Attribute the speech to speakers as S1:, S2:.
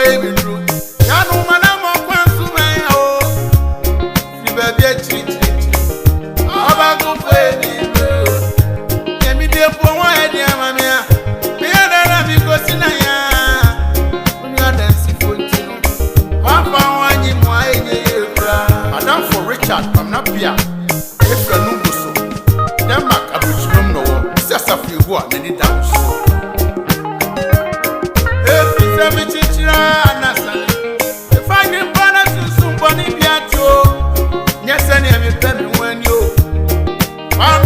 S1: baby true. Yanu manamo kwansu maya o. Fi baby chi. Aba go baby true. Yemi de po wa e dia mamia. Me ya na mi ko sinaya. Unya dance fontino. Wa fa wa nyi mo aye yefra. Madam for Richard, I'm not Pia. If you know so. Dem mak abuchum no wo. Sasa fi ho a nani dance. If I can balance somebody be at you, yes, I am a penny when you. I'm